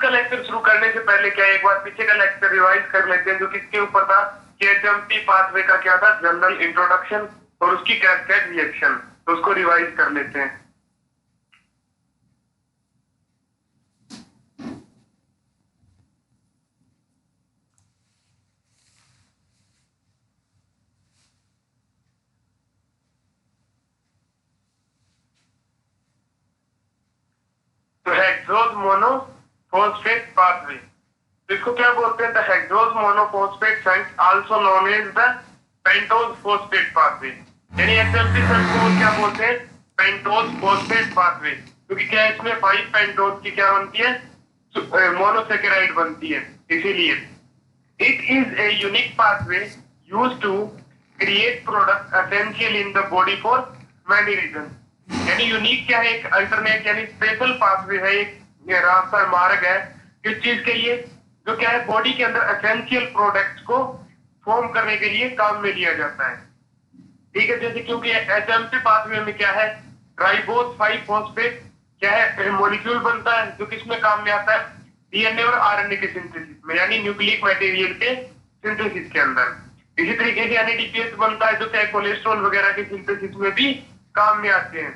का लेक्चर शुरू करने से पहले क्या एक बार पीछे का लेक्चर रिवाइज कर लेते हैं, जो किसके ऊपर था कि एचएमपी पाथवे का क्या था, जनरल इंट्रोडक्शन और उसकी कैस्केड रिएक्शन। तो उसको रिवाइज कर लेते हैं। तो हेक्सोज मोनोफॉस्फेट पाथवे, इसको क्या बोलते हैं, the hexose monophosphate shunt also known as the pentose phosphate pathway. यानी एचएमपी शंट को क्या बोलते हैं, पेंटोज फॉस्फेट पाथवे, क्योंकि क्या इसमें 5 पेंटोज की क्या बनती है, मोनोसेकेराइड बनती है। इसीलिए it is a unique pathway used to create product essential in the body for many reason. यानी यूनिक क्या है, एक अल्टरनेट यानी स्पेशल पाथवे है, एक रास्ता मार्ग है किस चीज के लिए, जो क्या है बॉडी के अंदर एसेंशियल प्रोडक्ट्स को फॉर्म करने के लिए काम में लिया जाता है। ठीक है, जैसे क्योंकि एचएमपी पाथवे में क्या है, राइबोज 5 फॉस्फेट क्या है मॉलिक्यूल बनता है, जो किसमें काम में आता है, डीएनए और आरएनए के सिंथेसिस में, यानी न्यूक्लिक मटेरियल के सिंथेसिस के अंदर। इसी तरीके से एनएडीपीएस बनता है, जो चाहे कोलेस्ट्रॉल वगैरह के सिंथेसिस में भी काम में आते हैं।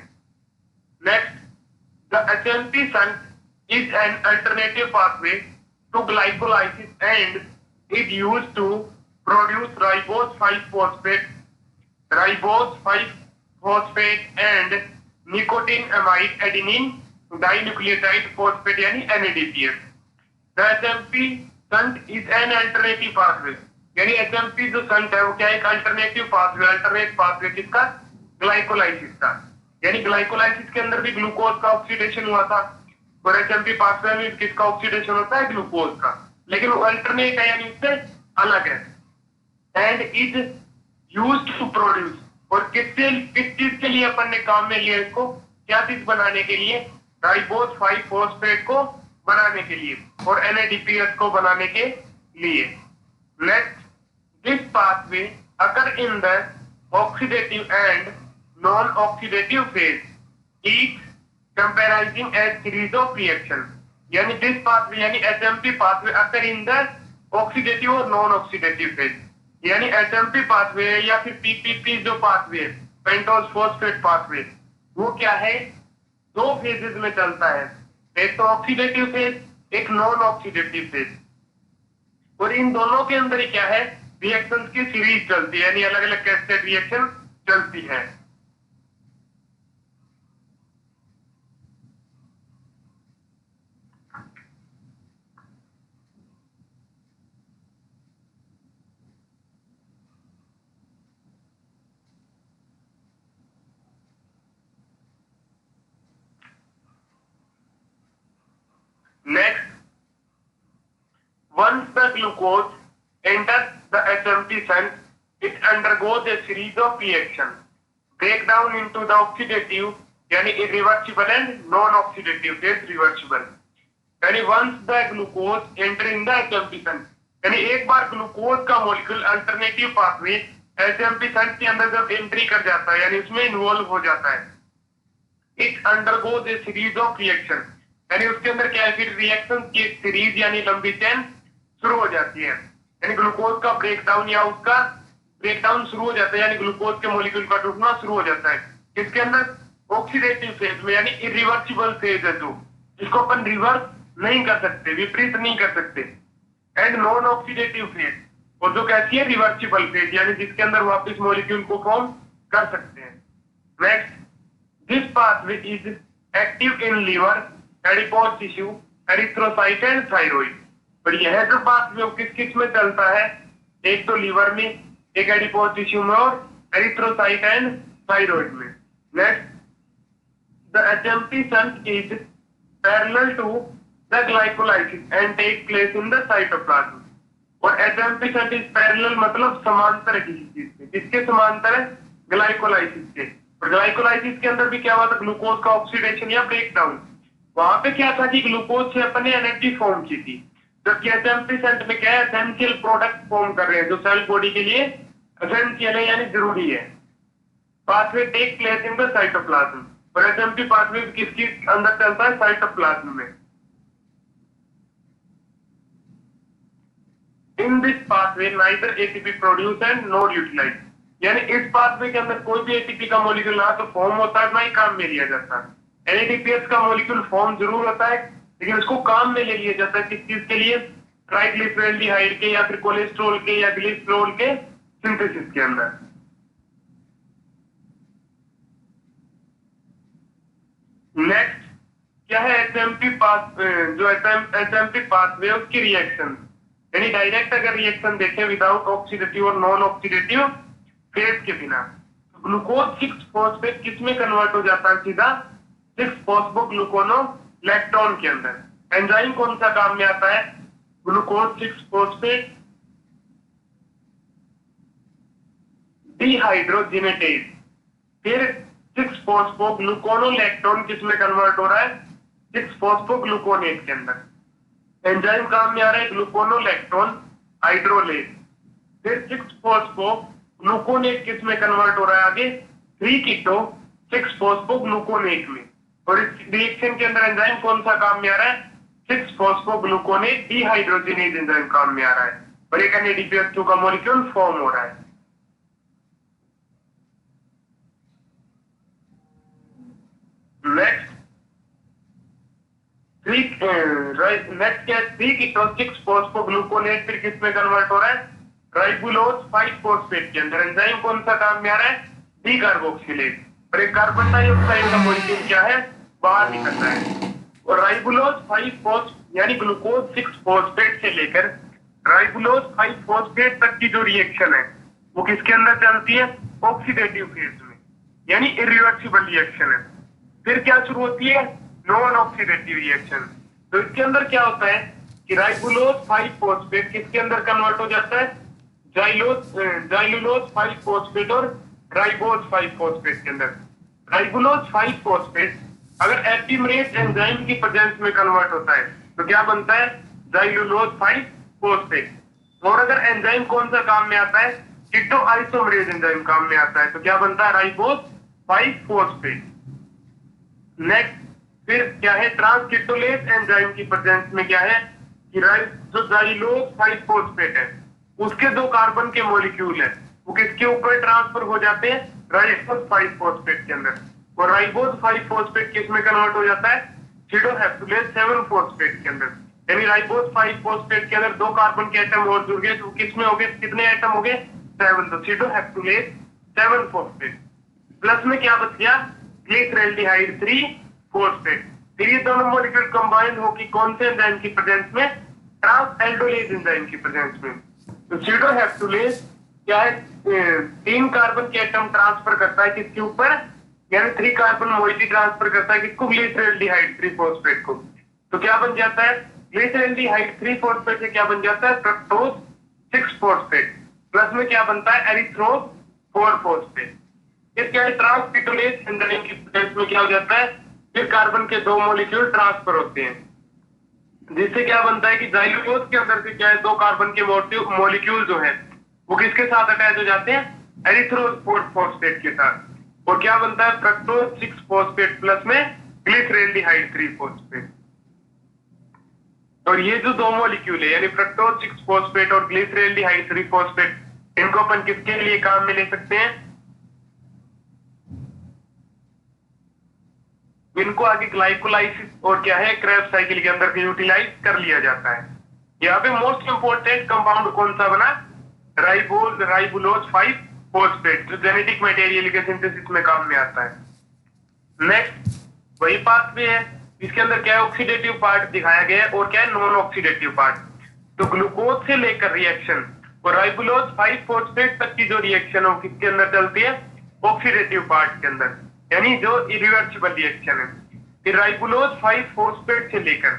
Next, the HMP shunt is an alternative pathway to glycolysis and it used to produce ribose 5-phosphate and nicotinamide adenine dinucleotide phosphate यानी NADPH। The HMP shunt is an alternative pathway, यानी HMP जो shunt है वो क्या एक alternative pathway, alternate pathway किसका, glycolysis का। यानी ग्लाइकोलाइसिस के अंदर भी ग्लूकोज का ऑक्सीडेशन हुआ था, और एचएमपी पाथवे में किसका ऑक्सीडेशन होता है, ग्लूकोज का, लेकिन वो अल्टरनेट है यानी उससे अलग है। And is used to produce, और किस चीज के लिए अपन ने काम में लिया इसको, क्या चीज बनाने के लिए, राइबोज 5 फॉस्फेट को बनाने के लिए और एनएडीपीएस को बनाने के लिए। Next, this pathway occur in the oxidative and non oxidative phase, each comprising a series of reaction। यानी दिस पाथवे यानी HMP pathway occur in the oxidative और नॉन ऑक्सीडेटिव फेज, यानी एचएमपी पाथवे या फिर पीपीपी जो pathway है, pentose phosphate pathway, वो क्या है दो फेजेस में चलता है, एक तो ऑक्सीडेटिव फेज, एक नॉन ऑक्सीडेटिव फेज, और इन दोनों के अंदर ही क्या है रिएक्शंस की सीरीज चलती है, यानी अलग अलग कैस्केड रिएक्शन चलती है। Next, once the glucose enters the HMP shunt, it undergoes a series of reactions, breakdown into the oxidative यानी irreversible and non-oxidative phase reversible। यानी once the glucose enter in the HMP shunt, यानी एक बार glucose का molecule alternative pathway HMP shunt के अंदर जब entry कर जाता है, यानी उसमें इन्वॉल्व हो जाता है, it undergoes a series of reactions, यानी उसके अंदर क्या है फिर रिएक्शन की एक सीरीज यानी लंबी चेन शुरू हो जाती है, यानी ग्लूकोज का ब्रेकडाउन या उसका ब्रेकडाउन शुरू हो जाता है, यानी ग्लूकोज के मॉलिक्यूल का टूटना शुरू हो जाता है किसके अंदर, ऑक्सीडेटिव फेज में, यानी इरिवर्सिबल फेज है जो जिसको अपन रिवर्स नहीं कर सकते, विपरीत नहीं कर सकते। एंड नॉन ऑक्सीडेटिव फेज, और जो कहती है रिवर्सिबल फेज, यानी जिसके अंदर वापस मॉलिक्यूल को फॉर्म कर सकते हैं। Next, this pathway is active in liver, adipose tissue, erythrocyte and thyroid. पर यह जो पाथवे किस किस में चलता है, एक तो लीवर में, एक एडिपोज टिश्यू में और एरिथ्रोसाइट एंड थायराइड में। Next, the HMP shunt is parallel to the glycolysis and take place in the cytoplasm. और एचएमपी शंट इज पैरेलल मतलब समांतर है किसी चीज से, किसके समांतर है, ग्लाइकोलाइसिस के। और ग्लाइकोलाइसिस के अंदर भी क्या हुआ था, ग्लूकोज का ऑक्सीडेशन या ब्रेकडाउन। वहां पे क्या था कि ग्लूकोज से अपने एनर्जी फॉर्म की थी, जबकि एचएमपी शंट में क्या है एसेंशियल प्रोडक्ट फॉर्म कर रहे हैं जो सेल बॉडी के लिए एसेंशियल है यानी जरूरी है। Pathway take place in the cytoplasm, और एचएमपी पाथवे किसके अंदर चलता है, साइटोप्लाज्म में। In this pathway neither ATP produce and nor utilise, यानी इस पाथवे के अंदर कोई भी एटीपी का मॉलिक्यूल ना तो फॉर्म होता है ना ही काम में लिया जाता है। एनएडीपीएस का मॉलिक्यूल फॉर्म जरूर होता है लेकिन उसको काम में ले लिया जाता है किस चीज के लिए, ट्राइग्लिसराइड के या फिर कोलेस्ट्रॉल के या ग्लिसरॉल के सिंथेसिस के अंदर। नेक्स्ट क्या है एचएमपी पाथ, जो एचएमपी पाथवे उसकी रिएक्शन, यानी डायरेक्ट अगर रिएक्शन देखें विदाउट ऑक्सीडेटिव और नॉन ऑक्सीडेटिव फेज के बिना, ग्लूकोज 6 फॉस्फेट किसमें कन्वर्ट हो जाता है, सीधा 6 फॉस्फोग्लूकोनोलेक्टोन के अंदर। एंजाइम कौन सा काम में आता है, ग्लूकोज 6 फॉस्फेट डिहाइड्रोजिनेटेज। फिर 6 फॉस्फोग्लूकोनोलेक्टोन किसमें कन्वर्ट हो रहा है, 6 फॉस्फोग्लूकोनेट के अंदर। एंजाइम काम में आ रहा है ग्लूकोनोलेक्टोन हाइड्रोलेज। फिर 6 फॉस्फोग्लूकोनेट किसमें कन्वर्ट हो रहा है आगे, 3 कीटो 6 फॉस्फोग्लूकोनेट में। और इस रिएक्शन के अंदर एंजाइम कौन सा काम में आ रहा है, 6 फॉस्फोग्लूकोनेट डिहाइड्रोजिनेज एंजाइम काम में आ रहा है और एक NADPH2 का मॉलिक्यूल फॉर्म हो रहा है। नेक्स्ट नेक्स्ट क्या है, 3 कीटो 6 फॉस्फोग्लूकोनेट फिर किसमें कन्वर्ट हो रहा है, राइबुलोज 5 फॉस्फेट के अंदर। एंजाइम कौन सा काम में आ रहा है, डी कार्बोक्सिलेज। और एक कार्बन डाइऑक्साइड का मॉलिक्यूल क्या है, बाहर निकलता है। और राइबुलोज 5 फॉस्फेट यानी ग्लूकोज 6 फॉस्फेट से लेकर राइबुलोज 5 फॉस्फेट तक की जो रिएक्शन है वो किसके अंदर चलती है, ऑक्सीडेटिव फेज में, यानी इरिवर्सिबल रिएक्शन है। फिर क्या शुरू होती है, नॉन ऑक्सीडेटिव रिएक्शन। तो इसके अंदर क्या होता है कि राइबुलोज 5 फॉस्फेट किसके अंदर कन्वर्ट हो जाता है, जाइलुलोज 5 फॉस्फेट और राइबोज 5 फॉस्फेट के अंदर। राइबुलोज 5 फॉस्फेट अगर एपिमरेज एंजाइम की प्रेजेंस में कन्वर्ट होता है तो क्या बनता है, जाइलुलोज 5 फॉस्फेट। और अगर एंजाइम कौन सा काम में आता है, कीटो आइसोमरेज एंजाइम काम में आता है तो क्या बनता है, राइबोज 5 फॉस्फेट। नेक्स्ट फिर क्या है, ट्रांसकीटोलेज एंजाइम की प्रेजेंस में क्या है कि जो जाइलोज 5 फॉस्फेट है उसके 2 कार्बन के मॉलिक्यूल है वो किसके ऊपर ट्रांसफर हो जाते हैं, राइबोज 5 फॉस्फेट के अंदर। और राइबोज 5 फॉस्फेट किस में कन्वर्ट हो जाता है, सीडोहेप्टुलेज 7 फॉस्फेट के अंदर। यानी राइबोज 5 फॉस्फेट के अंदर 2 कार्बन के एटम और जुड़ गए तो किसमें हो गए, कितने एटम हो गए, 7। तो सीडोहेप्टुलेज 7 फॉस्फेट प्लस में क्या बच गया, ग्लिसरैल्डिहाइड 3 फॉस्फेट। फिर ये दोनों मॉलिक्यूल कंबाइन होकर कौन से एंजाइम की प्रेजेंस में, ट्रांसएल्डोलेज एंजाइम की प्रेजेंस में। तो सीडोहेप्टुलेज क्या है, 3 कार्बन के एटम ट्रांसफर करता है किसके ऊपर, यानी 3 कार्बन मोइटी ट्रांसफर करता है किसको, ग्लिसरैल्डिहाइड 3 फॉस्फेट को। तो क्या बन जाता है, ग्लिसरैल्डिहाइड 3 फॉस्फेट से क्या बन जाता है, फ्रक्टोज 6 फॉस्फेट प्लस में क्या बनता है, एरिथ्रोज 4 फॉस्फेट। फिर क्या है, ट्रांसकीटोलेज एंजाइम की प्रेजेंस में क्या हो जाता है, फिर कार्बन के 2 मॉलिक्यूल ट्रांसफर होते हैं जिससे क्या बनता है कि जाइलुलोज के अंदर से क्या है, 2 कार्बन के मॉलिक्यूल जो है वो किसके साथ अटैच हो जाते हैं, एरिथ्रोज 4 फॉस्फेट के साथ। और क्या बनता है, फ्रक्टोज 6 फॉस्फेट प्लस में ग्लिसरैल्डिहाइड 3 फॉस्फेट। और ये जो 2 मॉलिक्यूल है यानी फ्रक्टोज 6 फॉस्फेट और ग्लिसरैल्डिहाइड 3 फॉस्फेट इनको अपन किसके लिए काम में ले सकते हैं, इनको आगे ग्लाइकोलाइसिस और क्या है, क्रेब्स साइकिल के अंदर यूटिलाइज कर लिया जाता है। यहाँ पे मोस्ट इंपोर्टेंट कंपाउंड कौन सा बना, राइबुलोज 5 फॉस्फेट जो जेनेटिक मटेरियल के सिंथेसिस में काम में आता है। नेक्स्ट वही पाथवे है, इसके अंदर क्या है, ऑक्सीडेटिव पार्ट दिखाया गया है और क्या है, नॉन ऑक्सीडेटिव पार्ट। तो ग्लूकोज से लेकर रिएक्शन और राइबुलोज 5 फॉस्फेट तक की जो रिएक्शन है वो किसके अंदर चलती है, ऑक्सीडेटिव पार्ट के अंदर, यानी जो इरिवर्सिबल रिएक्शन है। फिर राइबुलोज 5 फॉस्फेट से लेकर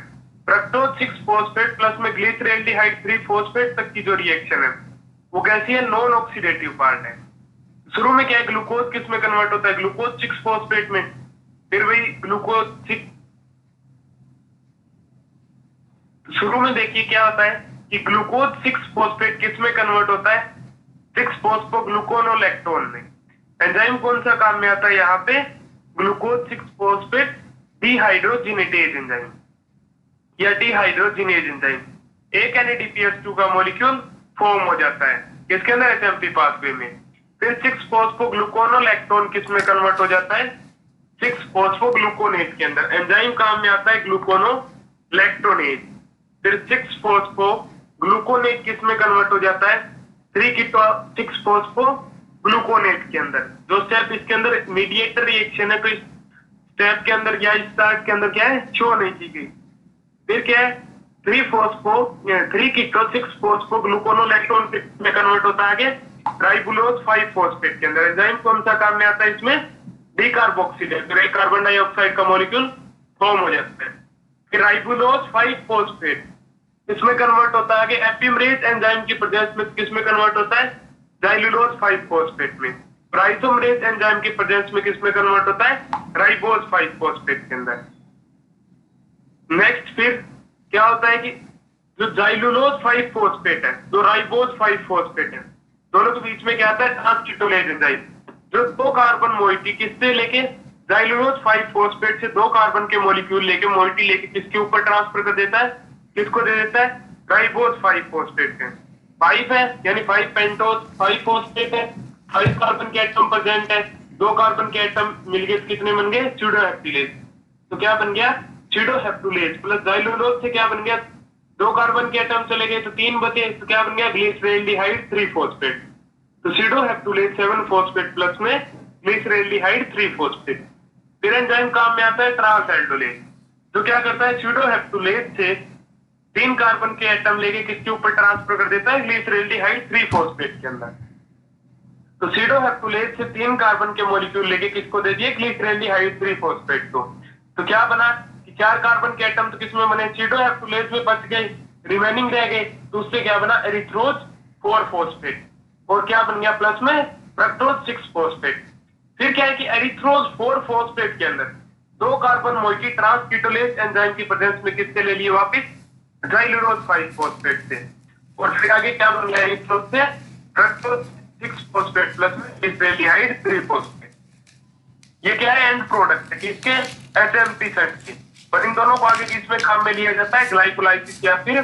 फ्रक्टोज 6 फॉस्फेट प्लस में ग्लिसरैल्डिहाइड 3 फॉस्फेट तक की जो रिएक्शन है वो कैसी है, नॉन ऑक्सीडेटिव पार्ट है। शुरू में क्या है, ग्लूकोज किस में कन्वर्ट होता है, ग्लूकोज 6 फॉस्फेट में। फिर वही ग्लूकोज 6 शुरू में देखिए क्या होता है कि ग्लूकोज 6 फॉस्फेट किस में कन्वर्ट होता है, 6 फॉस्फोग्लूकोनोलेक्टोन में। एंजाइम कौन सा काम में आता है यहाँ पे, ग्लूकोज 6 फॉस्फेट डिहाइड्रोजिनेटेज एंजाइम या डिहाइड्रोजिनेज एंजाइम। एक NADPH2 का मॉलिक्यूल फॉर्म हो जाता है किसके अंदर, SMP पाथवे में। फिर 6-फॉस्फोग्लूकोनोलैक्टोन किस में कन्वर्ट हो जाता है, 6-फॉस्फोग्लूकोनेज के अंदर। एंजाइम काम में आता है ग्लूकोनोलैक्टोनेज। फिर 6-फॉस्फोग्लूकोनेज किस में कन्वर्ट हो जाता है, 6-फॉस्फोग्लूकोनेज के अंदर। जो स्टेप इसके अंदर मीडिएटर रिएक्शन है, तो इस स्टेप के अंदर क्या, स्टार्ट के अंदर क्या है, शो नहीं की गई। फिर क्या है, 3-कीटो 6-फॉस्फोग्लूकोनोलैक्टोन में कन्वर्ट होता है आगे राइबुलोज 5-फॉस्फेट के अंदर। एंजाइम कौन सा काम में आता है इसमें, डीकार्बोक्सिलेज। फिर एक कार्बन डाइऑक्साइड का मॉलिक्यूल फॉर्म हो जाता है। फिर राइबुलोज 5-फॉस्फेट इसमें कन्वर्ट होता है, एपिमरेज एंजाइम की प्रेजेंस में किस में कन्वर्ट होता है, जाइलुलोज 5-फॉस्फेट में। आइसोमरेज एंजाइम की प्रेजेंस में किस में कन्वर्ट होता है, राइबोज 5-फॉस्फेट के अंदर। नेक्स्ट फिर क्या होता है कि जो जाइलुलोज 5-फॉस्फेट है, जो राइबोज 5-फॉस्फेट है, दोनों के बीच में क्या आता है, ट्रांसकीटोलेज एंजाइम। जो 2 कार्बन मोइटी किससे लेके, जाइलुलोज 5-फॉस्फेट से 2 कार्बन के मॉलिक्यूल लेके मोइटी लेके किसके ऊपर ट्रांसफर कर देता है, किसको दे देता है, राइबोज 5-फॉस्फेट के। 5 है यानी 5 पेंटोज 5-फॉस्फेट है, 5 कार्बन के एटम प्रेजेंट है, 2 कार्बन के एटम मिलके कितने बन गए, स्यूडोहेप्टिलेज। तो क्या बन गया, स्यूडोहेप्टिलेज प्लस जाइलुलोज से क्या बन गया, 2 कार्बन के एटम चले गए तो 3 बचे, तो क्या बन गया, ग्लिसरेल्डिहाइड 3-फॉस्फेट। तो स्यूडोहेप्टिलेज 7-फॉस्फेट प्लस में ग्लिसरेल्डिहाइड 3-फॉस्फेट। फिर एंजाइम काम में आता है ट्रांसएल्डोलेज, जो क्या करता है, स्यूडोहेप्टिलेज से 3 कार्बन के एटम लेके किसके ऊपर ट्रांसफर कर देता है, ग्लिसरेल्डिहाइड 3-फॉस्फेट के अंदर। तो स्यूडोहेप्टिलेज से 3 कार्बन के मॉलिक्यूल लेके किसको दे दिए, ग्लिसरेल्डिहाइड 3-फॉस्फेट को। तो क्या बना कि 4 कार्बन के एटम तो किसमें बने, स्यूडोहेप्टिलेज में बच गए, रिमेनिंग रह गए, तो उससे क्या बना, एरिथ्रोज 4-फॉस्फेट। और क्या बन गया प्लस में, फ्रक्टोज 6-फॉस्फेट। फिर क्या है कि एरिथ्रोज 4-फॉस्फेट के अंदर 2 कार्बन मोइटी ट्रांसकीटोलेज एंजाइम की प्रेजेंस में किससे ले लिए वापस, जाइलुलोज 5-फॉस्फेट से। और फिर आगे क्या बन गया, एरिथ्रोज से फ्रक्टोज 6-फॉस्फेट प्लस में ग्लिसरेल्डिहाइड 3-फॉस्फेट। ये क्या है, एंड प्रोडक्ट है किसके, SMP सेट के। और इन दोनों को आगे किसमें काम में लिया जाता है, ग्लाइकोलाइसिस या फिर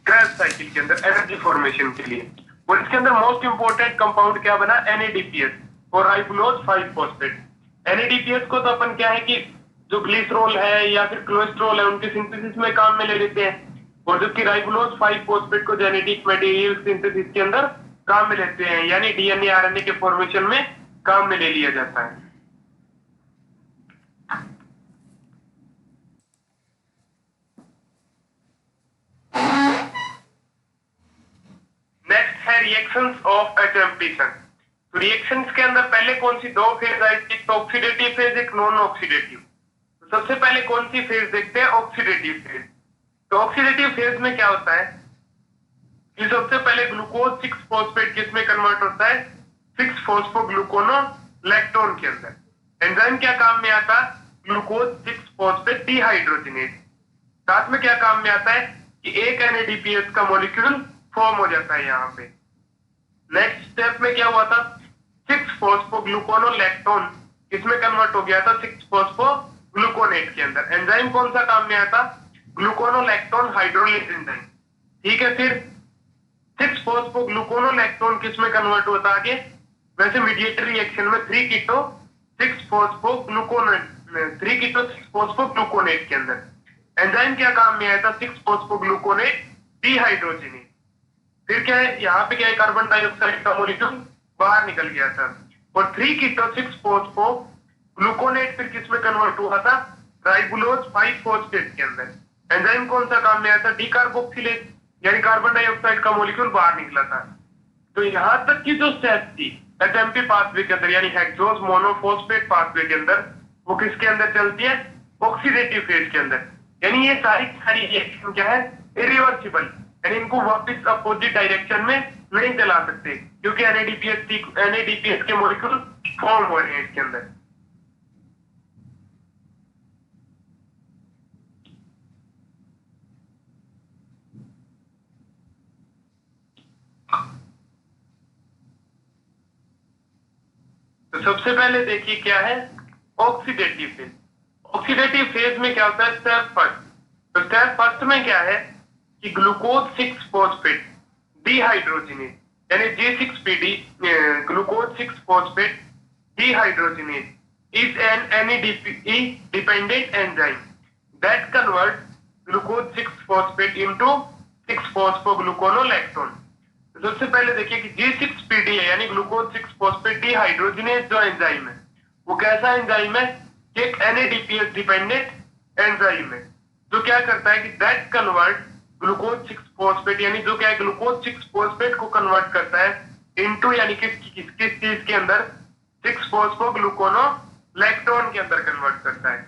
क्रैश साइकिल के अंदर एनर्जी फॉर्मेशन के लिए। और इसके अंदर मोस्ट इंपोर्टेंट कंपाउंड क्या बना, NADPH और राइबुलोज 5-फॉस्फेट। NADPH को तो अपन क्या है कि जो ग्लिसरॉल है या फिर कोलेस्ट्रॉल है उनके सिंथेसिस में काम में ले लेते हैं, और जबकि राइबुलोज 5-फॉस्फेट को जेनेटिक मटेरियल सिंथेसिस के अंदर काम में लेते हैं, यानी DNA RNA के फॉर्मेशन में काम में ले लिया जाता है। नेक्स्ट है रिएक्शंस ऑफ एटम्पिशन। तो रिएक्शंस के अंदर पहले कौन सी 2 फेज आई थी, तो ऑक्सीडेटिव फेज, एक नॉन ऑक्सीडेटिव। तो सबसे पहले कौन सी फेज देखते हैं, ऑक्सीडेटिव फेज। तो ऑक्सीडेटिव फेज में क्या होता है कि सबसे पहले ग्लूकोज 6-फॉस्फेट किस में कन्वर्ट होता है, 6-फॉस्फोग्लूकोनोलैक्टोन के अंदर। एंजाइम क्या काम में आता है, ग्लूकोज 6-फॉस्फेट डिहाइड्रोजिनेज। साथ में क्या काम में आता है कि एक NADPH का मॉलिक्यूल फॉर्म हो जाता है यहाँ पे। नेक्स्ट स्टेप में क्या हुआ था, 6-फॉस्फोग्लूकोनोलैक्टोन किसमें कन्वर्ट हो गया था, 6-फॉस्फोग्लूकोनेट के अंदर। एंजाइम कौन सा काम में आया था, ग्लूकोनोलैक्टोन हाइड्रोलिज एंजाइम। ठीक है, फिर 6-फॉस्फोग्लूकोनोलैक्टोन किसमें कन्वर्ट होता है आगे, वैसे मीडिएटर रिएक्शन में 3-कीटो 6-फॉस्फोग्लूकोनेट के अंदर। एंजाइम क्या काम में आया था, 6-फॉस्फोग्लूकोनेट डिहाइड्रोजिनेज। फिर क्या है, यहाँ पे क्या है, कार्बन डाइऑक्साइड का मॉलिक्यूल बाहर निकल गया था। और 3-कीटो 6-फॉस्फोग्लूकोनेट फिर किसमें कन्वर्ट हुआ था, राइबुलोज 5-फॉस्फेट के अंदर। एंजाइम कौन सा काम में आया था, डीकार्बोक्सिलेज, यानी कार्बन डाइऑक्साइड का मॉलिक्यूल बाहर निकला था। तो यहां तक की जो स्टेप थी SMP पाथवे के अंदर, यानी हेक्सोज मोनोफॉस्फेट पाथवे के अंदर, वो किसके अंदर चलती है, ऑक्सीडेटिव फेज के अंदर। यानी ये सारी रिएक्शन क्या है, इरिवर्सिबल, यानी इनको वापस अपोजिट डायरेक्शन में नहीं चला सकते, क्योंकि NADPH के मॉलिक्यूल फॉर्म हो रहे हैं इसके अंदर। तो सबसे पहले देखिए क्या है, ऑक्सीडेटिव फेज। ऑक्सीडेटिव फेज में क्या होता है, स्टेप फर्स्ट। तो स्टेप फर्स्ट में क्या है कि ग्लूकोज 6 फॉस्फेट डिहाइड्रोजिनेज यानी G6PD glucose 6 phosphate dehydrogenase is an NADPE dependent enzyme that converts glucose 6-phosphate into 6-phosphogluconolactone। तो सबसे पहले देखिए कि G6PD है यानी ग्लूकोज 6-phosphate डिहाइड्रोजिनेज जो एंजाइम है वो कैसा एंजाइम है कि एक NADPH डिपेंडेंट एंजाइम है जो क्या करता है कि दैट कन्वर्ट ग्लूकोज 6-phosphate यानी जो क्या है ग्लूकोज 6-phosphate को कन्वर्ट करता है इनटू यानी किस चीज के अंदर 6-phosphogluconolactone के अंदर कन्वर्ट करता है।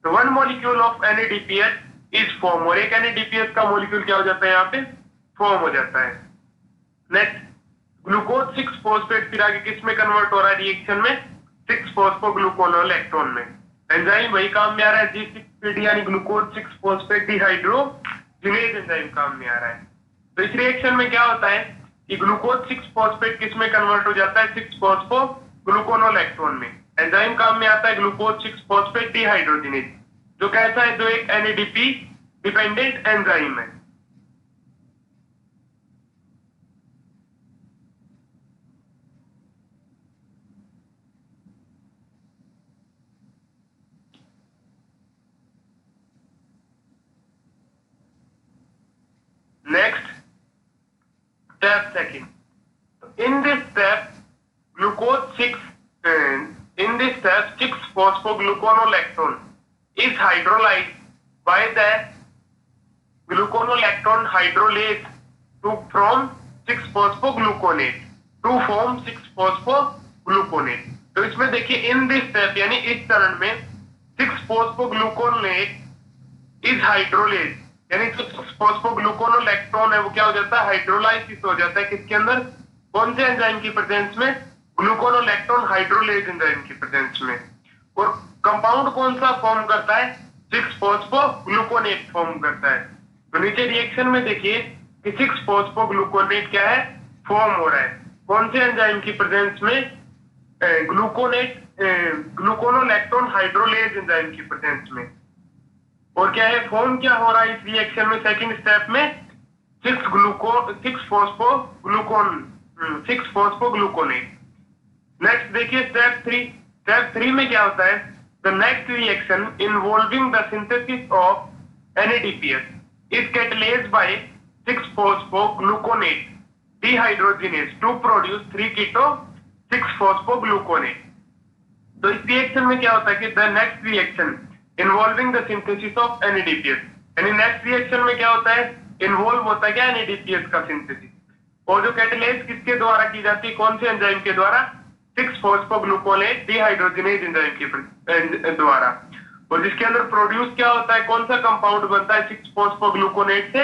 तो one molecule of NADPH is form और एक NADPH का मॉलिक्यूल क्या हो जाता है यहाँ पे फॉर्म हो जाता है। नेक्स्ट ग्लूकोज 6-phosphate फिर आगे किस में कन्वर्ट हो रहा है रिएक्शन में 6-phosphogluconolactone में। एंजाइम वही काम में आ रहा है G6PD यानी ग्लूकोज 6-phosphate डिहाइड्रोजिनेज एंजाइम काम में आ रहा है। तो इस रिएक्शन में क्या होता है कि ग्लूकोज 6-phosphate किस में कन्वर्ट हो जाता है 6-phosphogluconolactone में। एंजाइम काम में आता है ग्लूकोज 6-phosphate डिहाइड्रोजिनेज जो कैसा है जो एक NADP डिपेंडेंट एंजाइम है। Next, step second. In this step, glucose 6-phosphogluconolactone is hydrolyzed by the gluconolactone hydrolase to form 6-phosphogluconate to form 6-phosphogluconate। तो इसमें देखिए in this step यानी इस चरण में 6-phosphogluconate is hydrolase यानी जो फॉस्फोग्लूकोनोलैक्टोन है वो क्या हो जाता है हाइड्रोलाइसिस हो जाता है किसके अंदर कौन से एंजाइम की प्रेजेंस में ग्लूकोनोलैक्टोन हाइड्रोलेज एंजाइम की प्रेजेंस में। और कंपाउंड कौन सा फॉर्म करता है 6-phosphogluconate फॉर्म करता है। तो नीचे रिएक्शन में देखिए कि 6-phosphogluconate क्या है फॉर्म हो रहा है कौन से एंजाइम की प्रेजेंस में ग्लूकोनोलैक्टोन हाइड्रोलेज एंजाइम की प्रेजेंस में। और क्या है फॉर्म क्या हो रहा है इस रिएक्शन में सेकंड स्टेप में 6-phosphogluconate। नेक्स्ट देखिए स्टेप 3 में क्या होता है the next reaction involving the synthesis of NADPH is catalysed by 6-phosphogluconate dehydrogenase to produce 3-keto 6-phosphogluconate। तो इस रिएक्शन में क्या होता है कि the next reaction involving the synthesis of NADPH यानी नेक्स्ट रिएक्शन में क्या होता है इन्वॉल्व होता है क्या NADPH का सिंथेसिस और जो कैटलाइज किसके द्वारा की जाती है कौन से एंजाइम के द्वारा 6-phosphogluconate डिहाइड्रोजिनेज एंजाइम के द्वारा। और जिसके अंदर प्रोड्यूस क्या होता है कौन सा कंपाउंड बनता है 6-phosphogluconate से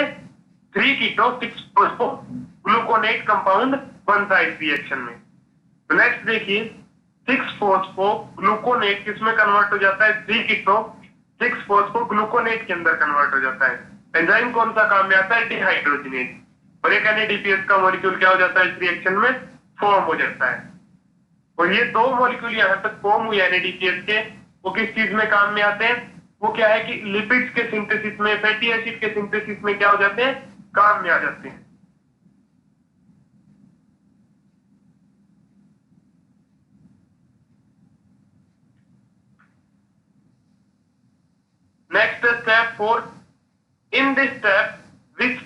3-keto 6-phosphogluconate कंपाउंड बनता है इस रिएक्शन में। तो नेक्स्ट देखिए 6-phosphogluconate किसमें कन्वर्ट हो जाता है 3-keto 6-phosphogluconate के अंदर कन्वर्ट हो जाता है। एंजाइम कौन सा काम में आता है डिहाइड्रोजिनेज और एक NADPH का मॉलिक्यूल क्या हो जाता है इस रिएक्शन में फॉर्म हो जाता है। और ये दो मॉलिक्यूल यहाँ तक फॉर्म हुए NADPH के वो किस चीज में काम में आते हैं वो क्या है कि लिपिड्स के सिंथेसिस में फैटी एसिड के सिंथेसिस में क्या हो जाते हैं काम में आ जाते हैं। Next step 4. In this step, which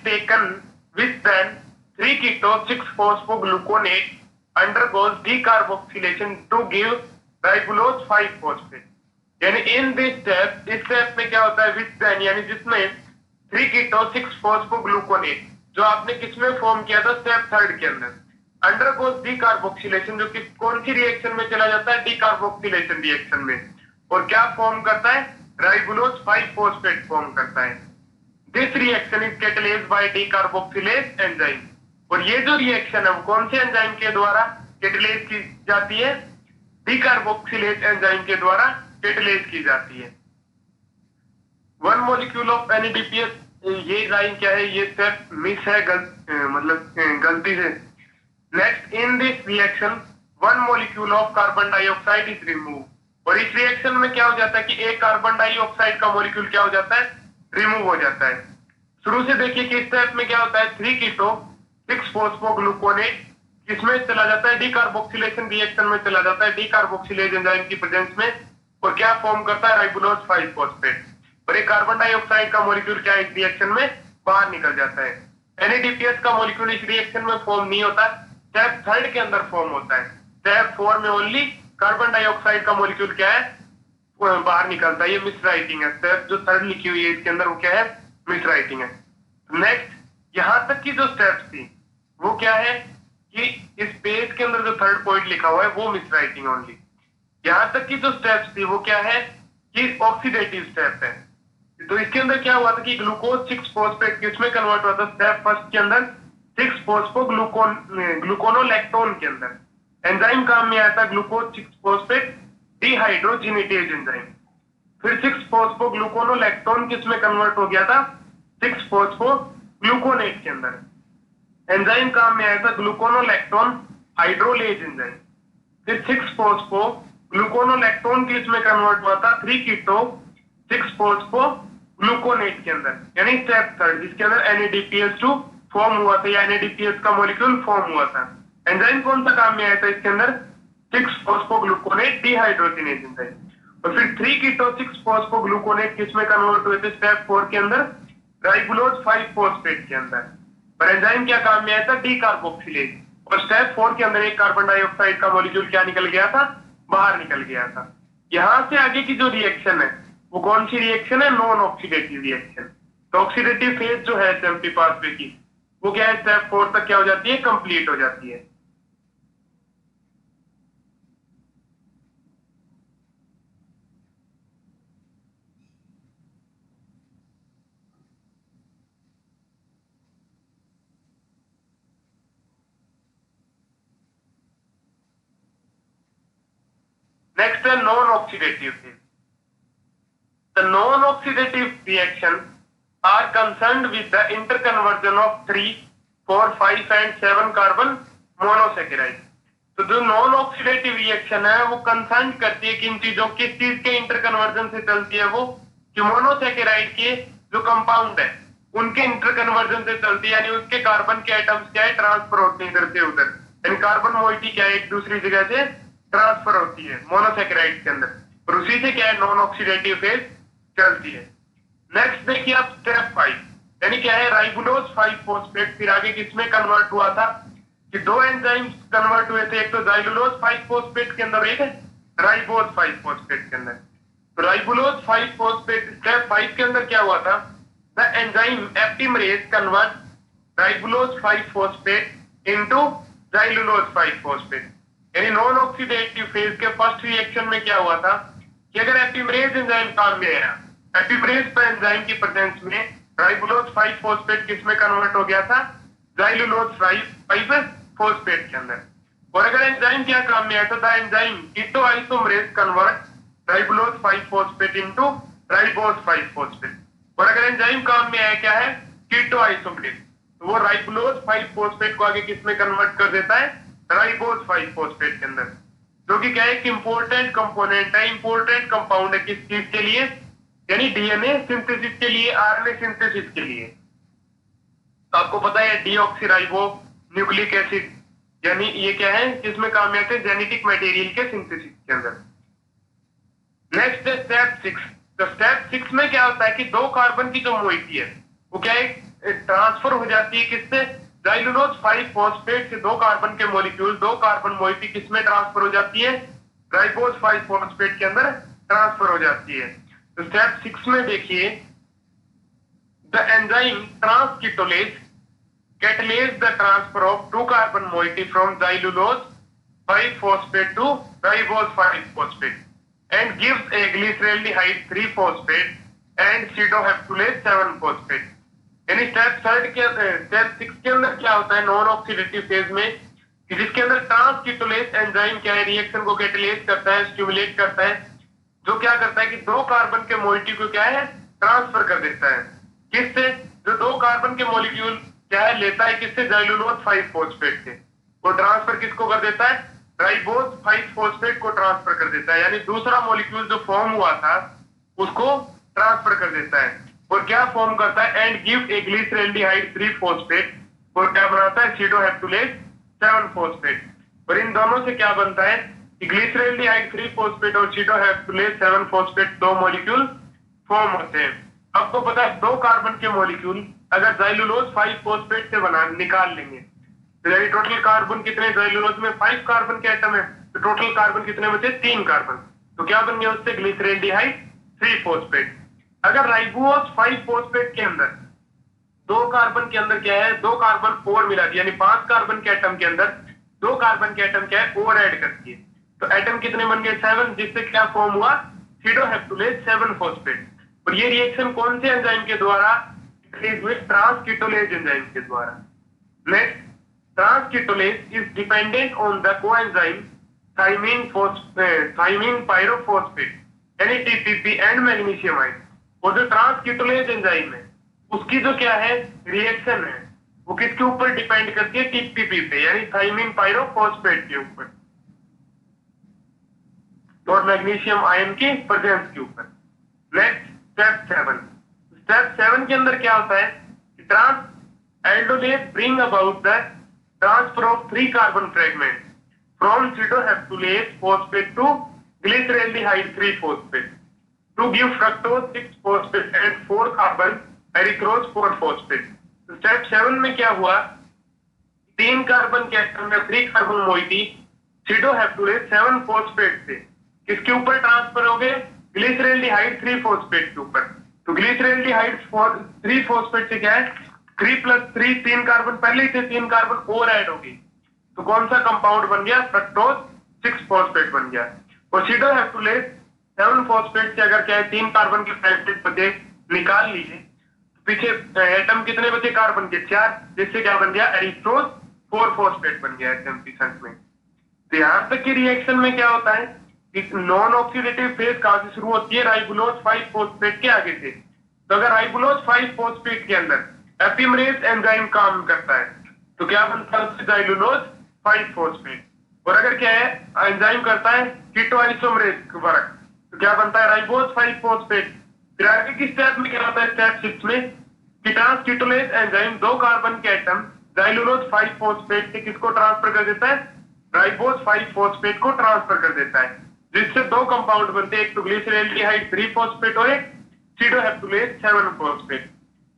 then 3-keto 6-phosphogluconate undergoes decarboxylation to give ribulose 5-phosphate। यानी in this step इस स्टेप में क्या होता है which then यानी जिसमें 3-keto 6-phosphogluconate जो आपने किसमें फॉर्म किया था स्टेप 3 के अंदर undergoes decarboxylation जो कि कौन सी रिएक्शन में चला जाता है decarboxylation रिएक्शन में और क्या फॉर्म करता है राइबुलोज 5-phosphate फॉर्म करता है। This reaction is catalysed by decarboxylase enzyme और ये जो रिएक्शन है वो कौन से एंजाइम के द्वारा कैटलाइज की जाती है डीकार्बोक्सिलेज एंजाइम के द्वारा कैटलाइज की जाती है। वन मॉलिक्यूल ऑफ NADPH ये लाइन क्या है ये स्टेप मिस है गलती से। Next in this reaction one molecule of carbon dioxide is remove और इस रिएक्शन में क्या हो जाता है कि एक कार्बन डाइऑक्साइड का मॉलिक्यूल क्या हो जाता है रिमूव हो जाता है। शुरू से देखिए कि स्टेप में क्या होता है, 3 कीटो 6 फॉस्फोग्लूकोनेट किसमें चला जाता है, डीकार्बोक्सिलेशन रिएक्शन में चला जाता है, डीकार्बोक्सिलेज एंजाइम की प्रेजेंस में, और क्या फॉर्म करता है, राइबोलोज 5 फॉस्फेट। और एक कार्बन डाइऑक्साइड का मॉलिक्यूल क्या इस रिएक्शन में बाहर निकल जाता है। NADPH का मॉलिक्यूल इस रिएक्शन में फॉर्म नहीं होता, स्टेप 3 के अंदर फॉर्म होता है। स्टेप 4 में ओनली कार्बन डाइऑक्साइड का मॉलिक्यूल क्या है, बाहर निकलता है। ये मिस राइटिंग है, स्टेप जो 3 लिखी हुई है इसके अंदर वो क्या है, मिस राइटिंग है। नेक्स्ट यहां तक की जो स्टेप्स थी वो क्या है कि इस पेज के अंदर जो 3rd पॉइंट लिखा हुआ है वो मिस राइटिंग ओनली। यहां तक की जो स्टेप्स थी वो क्या है कि ऑक्सीडेटिव स्टेप है। तो इसके अंदर क्या हुआ था कि ग्लूकोज 6 फॉस्फेट किसमें कन्वर्ट हुआ था, स्टेप 1 के अंदर 6 फॉस्फोग्लूकोन ग्लूकोनोलैक्टोन के अंदर एंजाइम काम में आया था ग्लूकोज 6 फॉस्फेट डिहाइड्रोजिनेटेज एंजाइम। फिर 6 फॉस्फोग्लूकोनोलैक्टोन किसमें कन्वर्ट हो गया था, 6 फॉस्फोग्लूकोनेट के अंदर एंजाइम काम में आया था ग्लूकोनोलैक्टोन हाइड्रोलेज एंजाइम। फिर 6 फॉस्फोग्लूकोनोलैक्टोन किसमें कन्वर्ट हुआ था, 3 कीटो 6 फॉस्फोग्लूकोनेट के अंदर, यानी स्टेप 3 जिसके अंदर NADPH2 फॉर्म हुआ था या NADPH का मॉलिक्यूल फॉर्म हुआ था। एंजाइम कौन सा काम में आया था इसके अंदर, 6 फॉस्फोग्लूकोनेट डिहाइड्रोजिनेज एंजाइम। और फिर 3 कीटो 6 फॉस्फोग्लूकोनेट किसमें कन्वर्ट हुए थे, स्टेप 4 के अंदर राइबोलोज 5 फॉस्फेट के अंदर। और एंजाइम क्या काम में आया था, डीकार्बोक्सिलेज। और स्टेप 4 के अंदर एक कार्बन डाइऑक्साइड का मॉलिक्यूल क्या निकल गया था, बाहर निकल गया था। यहां से आगे की जो रिएक्शन है वो कौन सी रिएक्शन है, नॉन ऑक्सीडेटिव रिएक्शन। तो ऑक्सीडेटिव फेज जो है एसएमपी पाथवे की वो क्या है, स्टेप 4 तक क्या हो जाती है, कंप्लीट हो जाती है। नेक्स्ट है non oxidative phase. The non-oxidative reaction are concerned with the interconversion of 3, 4, 5 and 7 carbon monosaccharide। तो जो नॉन ऑक्सीडेटिव रिएक्शन है वो कंसर्न करती है किन चीजों, किस चीज के इंटरकन्वर्जन से चलती है, वो कि मोनोसैकेराइड के जो कंपाउंड है उनके इंटरकन्वर्जन से चलती है, यानी उसके कार्बन के एटम्स क्या है, ट्रांसफर होते हैं इधर से उधर, यानी कार्बन मोइटी क्या है एक दूसरी जगह से ट्रांसफर होती है मोनोसैकेराइड के अंदर, और उसी से क्या है नॉन ऑक्सीडेटिव फेज चलती है। नेक्स्ट देखिए आप स्टेप 5, यानी क्या है, राइबोलोज 5 फॉस्फेट। फिर आगे किसमें कन्वर्ट हुआ था कि 2 एंजाइम्स कन्वर्ट हुए थे, एक तो जाइलुलोज 5 फॉस्फेट के अंदर, एक है राइबोज 5 फॉस्फेट के अंदर। तो राइबोलोज 5 फॉस्फेट स्टेप 5 के अंदर क्या हुआ था, the enzyme epimerase convert ribulose 5 phosphate into xylulose 5 phosphate. यानी नॉन ऑक्सीडेटिव फेज के फर्स्ट रिएक्शन में क्या हुआ था कि अगर एपिमरेज एंजाइम काम में आया, एपिमरेज पर एंजाइम की प्रेजेंस में राइबोलोज 5 फॉस्फेट किसमें कन्वर्ट हो गया था, जाइलुलोज 5 फॉस्फेट के अंदर। और अगर एंजाइम क्या काम में आया था, the enzyme ketoisomerase convert ribulose 5 phosphate into ribose 5 phosphate. और अगर एंजाइम काम में आया क्या है, कीटोआइसोमरेज, तो वो राइबोलोज 5 फॉस्फेट को आगे किसमें कन्वर्ट कर देता है, राइबोज 5 फॉस्फेट के अंदर, जो कि क्या है, एक इंपॉर्टेंट कंपोनेंट है, इंपॉर्टेंट कंपाउंड है किस चीज के लिए, यानी डीएनए सिंथेसिस के लिए, आरएनए सिंथेसिस के लिए। तो आपको पता है डीऑक्सीराइबो न्यूक्लिक एसिड, यानी ये क्या है, किसमें काम में आते हैं, जेनेटिक मटेरियल के सिंथेसिस के अंदर। नेक्स्ट है स्टेप 6। तो स्टेप 6 में क्या होता है कि 2 कार्बन की जो मोइटी है वो क्या है, ट्रांसफर हो जाती है किससे, जाइलुलोज 5 फॉस्फेट से 2 कार्बन के मॉलिक्यूल, 2 कार्बन मोइटी किसमें ट्रांसफर हो जाती है, राइबोज 5 फॉस्फेट के अंदर ट्रांसफर हो जाती है। तो स्टेप 6 में देखिए, the enzyme transketolase catalyze the transfer of 2 carbon moiety from xylulose 5 phosphate to ribose 5 phosphate and gives a glyceraldehyde 3 phosphate and pseudoheptulase 7 phosphate। यानी स्टेप 6 के अंदर क्या होता है नॉन ऑक्सीडेटिव फेज में, कि जिसके अंदर ट्रांसकीटोलेज एंजाइम क्या है, रिएक्शन को कैटलाइज करता है, स्टिमुलेट करता है, जो क्या करता है कि 2 कार्बन के मोइटी को क्या है, ट्रांसफर कर देता है। किससे, जो 2 कार्बन के मॉलिक्यूल क्या है लेता है किससे, जाइलुलोज 5 फॉस्फेट से, वो ट्रांसफर किसको कर देता है, राइबोज 5 फॉस्फेट को ट्रांसफर कर देता है, यानी दूसरा मॉलिक्यूल जो फॉर्म हुआ था उसको ट्रांसफर कर देता है। और क्या फॉर्म करता है, and give a glyceraldehyde 3 phosphate, और क्या बनाता है, सीडोहेप्टुलेज 7 फॉस्फेट। और इन दोनों से क्या बनता है कि ग्लिसरॉल्डिहाइड 3 फॉस्फेट और सीडोहेप्टुलेज 7 फॉस्फेट 2 मॉलिक्यूल फॉर्म होते हैं। आपको पता है 2 कार्बन के मॉलिक्यूल अगर जाइलुलोज 5 फॉस्फेट से बना निकाल लेंगे तो यानी टोटल कार्बन कितने, जाइलुलोज में 5 कार्बन के एटम है तो टोटल कार्बन कितने बचे, 3 कार्बन। तो क्या बन गया उससे, ग्लिसरॉल्डिहाइड 3 फॉस्फेट। अगर राइबोज 5 फॉस्फेट के अंदर 2 कार्बन के अंदर क्या है, 2 कार्बन और मिला दिया, यानी 5 कार्बन के एटम के अंदर 2 कार्बन के एटम क्या है और ऐड कर दिए, तो एटम कितने बन गए, 7, जिससे क्या फॉर्म हुआ, सीडोहेप्टुलेज 7 फॉस्फेट। और ये रिएक्शन कौन से एंजाइम के द्वारा, ट्रांसकीटोलेज एंजाइम के द्वारा। Next, transketolase is dependent on the coenzyme thiamine pyrophosphate यानी टीपीपी एंड मैग्नीशियम आयन। और जो ट्रांसकीटोलेज एंजाइम है उसकी जो क्या है रिएक्शन है वो किसके ऊपर डिपेंड करती है, टीपीपी पे यानी थाइमीन पायरोफॉस्फेट के ऊपर और मैग्नीशियम आयन की प्रेजेंस के ऊपर। नेक्स्ट, स्टेप 7 के अंदर क्या होता है, transaldolase bring about the transfer of 3 carbon fragment from sedoheptulose phosphate to glyceraldehyde 3 phosphate to give fructose 6 phosphate and 4 carbon erythrose 4 phosphate. Step 7 में क्या हुआ, 3 कार्बन के एटम में 3 कार्बन मोइटी सीडोहेप्टुलेज 7 फॉस्फेट से किसके ऊपर ट्रांसफर हो गए, ग्लिसरॉल्डिहाइड 3 फॉस्फेट के ऊपर। तो ग्लिसरॉल्डिहाइड 3 फॉस्फेट से क्या है, 3 + 3 3 कार्बन पहले से 3 कार्बन और ऐड हो गई, तो कौन सा कंपाउंड बन गया, फ्रक्टोज 6 फॉस्फेट बन गया। और सीडोहेप्टुलेज 7 फॉस्फेट से अगर क्या है 3 कार्बन के फ्रेगमेंट बचे निकाल लीजिए, तो पीछे एटम कितने बचे, कार्बन के 4, जिससे क्या बन गया, एरिथ्रोज 4 फॉस्फेट बन गया एटम में। तो यहां तक की रिएक्शन में क्या होता है, नॉन ऑक्सीडेटिव फेज कहां से शुरू होती है, राइबोलोज 5 फॉस्फेट के आगे से। तो अगर राइबोलोज 5 फॉस्फेट के अंदर एपिमरेज एंजाइम काम करता है तो क्या बनता है, जाइलुलोज 5 फॉस्फेट। और अगर क्या है एंजाइम करता है कीटो आइसोमरेज वर्क तो क्या बनता है, राइबोज 5 फॉस्फेट। फिर आगे की स्टेप में क्या होता है, स्टेप 6 में ट्रांसकीटोलेज एंजाइम 2 कार्बन के एटम जाइलुलोज 5 फॉस्फेट से किसको ट्रांसफर कर देता है, राइबोज 5 फॉस्फेट को ट्रांसफर कर देता है, जिससे 2 कंपाउंड बनते हैं, एक तो ग्लिसरॉल्डिहाइड 3 फॉस्फेट और एक सीडोहेप्टुलेज 7 फॉस्फेट।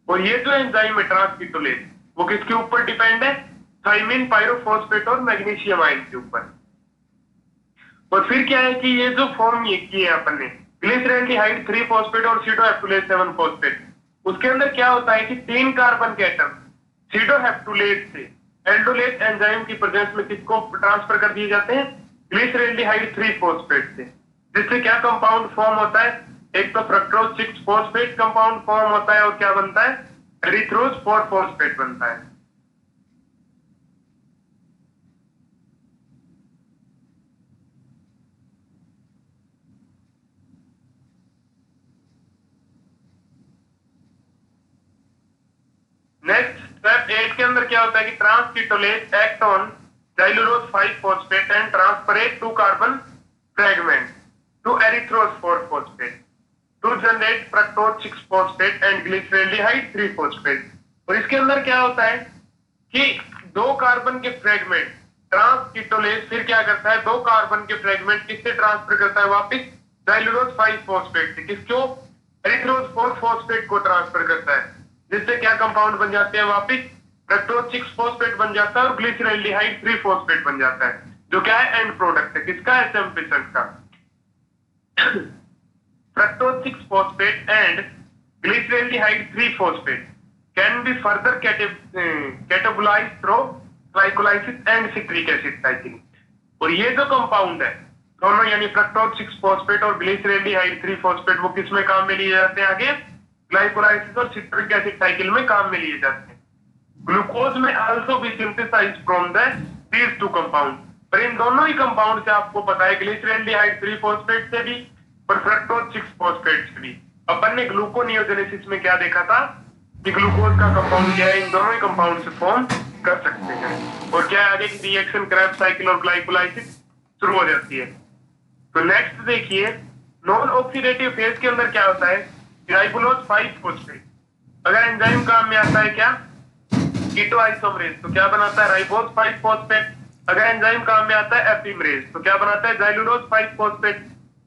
और ये जो एंजाइम है ट्रांसकीटोलेज वो किसके ऊपर डिपेंड है, थाइमीन पायरोफॉस्फेट और मैग्नीशियम आयन के ऊपर। और फिर क्या है कि ये जो फॉर्म ये किए अपन ने ग्लिसरॉल्डिहाइड 3 फॉस्फेट और सीडोहेप्टुलेज 7 फॉस्फेट, उसके अंदर क्या होता है कि 3 कार्बन के एटम सीडोहेप्टुलेज से एल्डोलेज एंजाइम की प्रेजेंस में किसको ट्रांसफर कर दिए जाते हैं, ग्लिसरॉल्डिहाइड 3 फॉस्फेट से, जिससे क्या कंपाउंड फॉर्म होता है, एक तो फ्रक्टोज 6 फॉस्फेट कंपाउंड फॉर्म होता है और क्या बनता है, एरिथ्रोज 4 फॉस्फेट बनता है। नेक्स्ट, स्टेप 8 के अंदर क्या होता है कि transketolase act on xylulose 5 phosphate and transfer 2 carbon fragment to erythrose 4 phosphate to generate fructose 6 phosphate and glyceraldehyde 3 phosphate. और इसके अंदर क्या होता है कि 2 कार्बन के फ्रेगमेंट ट्रांसकीटोलेज फिर क्या करता है, 2 कार्बन के फ्रेगमेंट किससे ट्रांसफर करता है, वापस जाइलुलोज 5 फॉस्फेट से किसको, एरिथ्रोज 4 फॉस्फेट को ट्रांसफर करता है, जिससे क्या कंपाउंड बन जाते हैं, वापस फ्रक्टोज 6 फॉस्फेट बन जाता है और ग्लिसरॉल्डिहाइड 3 फॉस्फेट बन जाता है, जो क्या है एंड प्रोडक्ट है किसका, एचएमपी का। Fructose 6 phosphate and glyceraldehyde 3 phosphate can be further catabolised through glycolysis and citric acid cycling. और ये जो कंपाउंड है दोनों यानी फ्रक्टोज 6 फॉस्फेट और ग्लिसरॉल्डिहाइड 3 फॉस्फेट वो किस में काम में लिए जाते हैं, आगे ग्लाइकोलाइसिस और सिट्रिक एसिड साइकिल में काम में लिए जाते हैं। ग्लूकोज में also be synthesised from the these 2 compound. पर इन दोनों ही कंपाउंड से आपको पता है ग्लिसरॉल्डिहाइड 3 फॉस्फेट से भी और फ्रक्टोज 6 फॉस्फेट से भी अपन ने ग्लूकोनियोजेनेसिस में क्या देखा था कि ग्लूकोज का कंपाउंड क्या है, इन दोनों ही कंपाउंड से फॉर्म कर सकते हैं। और क्या है आगे की रिएक्शन क्रेब्स साइकिल और ग्लाइकोलाइसिस शुरू हो जाती है। तो नेक्स्ट देखिए, नॉन ऑक्सीडेटिव फेज के अंदर क्या होता है राइबोलोज 5 फॉस्फेट। अगर एंजाइम काम में आता है क्या, कीटो आइसोमरेज, तो क्या बनाता है राइबोज 5 फॉस्फेट। अगर एंजाइम काम में आता है एपिमरेज, तो क्या बनाता है जाइलुलोज 5 फॉस्फेट।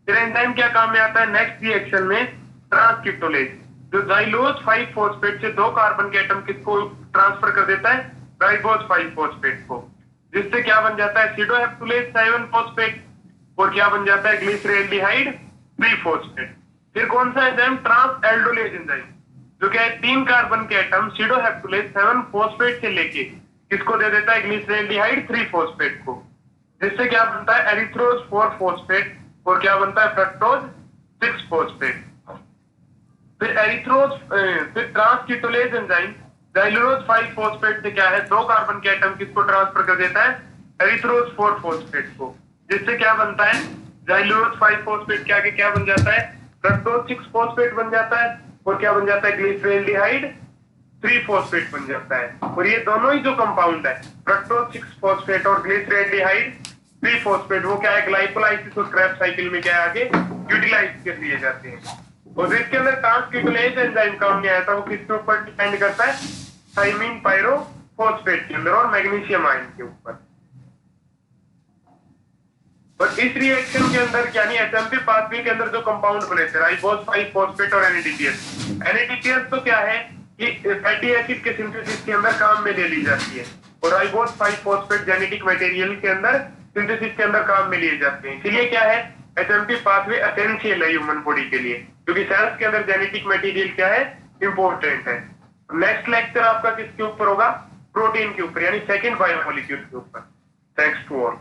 फिर एंजाइम क्या काम में आता है नेक्स्ट रिएक्शन में, ट्रांसक्रिप्टोलेज, जो जाइलुलोज 5 फॉस्फेट से 2 कार्बन के एटम किसको ट्रांसफर कर देता है, राइबोज 5 फॉस्फेट को, जिससे क्या बन जाता है सिडोहेप्टुलेज 7 फॉस्फेट, और क्या बन जाता है ग्लिसरैल्डिहाइड 3 फॉस्फेट। फिर कौन सा एंजाइम, ट्रांस एल्डोलेज एंजाइम, जो क्या है 3 कार्बन के एटम सिडोहेप्टुलेज 7 फॉस्फेट से लेके किसको दे देता है ग्लिसरैल्डिहाइड 3 फॉस्फेट को, जिससे क्या बनता है एरिथ्रोज 4 फॉस्फेट, और क्या बनता है फ्रक्टोज 6 फॉस्फेट। फिर फिर ट्रांसकीटोलेज एंजाइम जाइलुलोज 5 फॉस्फेट से क्या है 2 कार्बन के एटम किसको ट्रांसफर कर देता है, एरिथ्रोज 4 फॉस्फेट को, जिससे क्या बनता है जाइलुलोज 5 फॉस्फेट के आगे क्या बन जाता है, फ्रक्टोज 6 फॉस्फेट बन जाता है, और क्या बन जाता है ग्लिसरैल्डिहाइड 3 फॉस्फेट बन जाता है। और ये दोनों ही जो कंपाउंड है फ्रक्टोज 6 फॉस्फेट और ग्लिसरैल्डिहाइड 3 फॉस्फेट, वो क्या है ग्लाइकोलाइसिस और क्रेब्स साइकिल में क्या है आगे यूटिलाइज कर लिए जाते हैं। और जिसके अंदर ट्रांसकीटोलेज एंजाइम काम में आया था वो किसके ऊपर डिपेंड करता है, थाइमीन पायरोफॉस्फेट के अंदर और मैग्नीशियम आयन के ऊपर। और इस रिएक्शन के अंदर यानी एचएमपी पाथवे के अंदर जो कंपाउंड बने थे राइबोज 5 फॉस्फेट और एनएडीपीएस, एनएडीपीएस तो क्या है कि फैटी एसिड के सिंथेसिस के अंदर काम में ले ली जाती है, और राइबोज 5 फॉस्फेट जेनेटिक मटेरियल के अंदर सिंथेसिस के अंदर काम में लिए जाते हैं। इसलिए क्या है एचएमपी पाथवे एसेंशियल है ह्यूमन बॉडी के लिए, क्योंकि सेल्स के अंदर जेनेटिक मटेरियल क्या है इंपॉर्टेंट है। नेक्स्ट लेक्चर आपका किसके ऊपर होगा, प्रोटीन के ऊपर, यानी सेकंड बायोमोलिक्यूल के ऊपर। Thanks to all.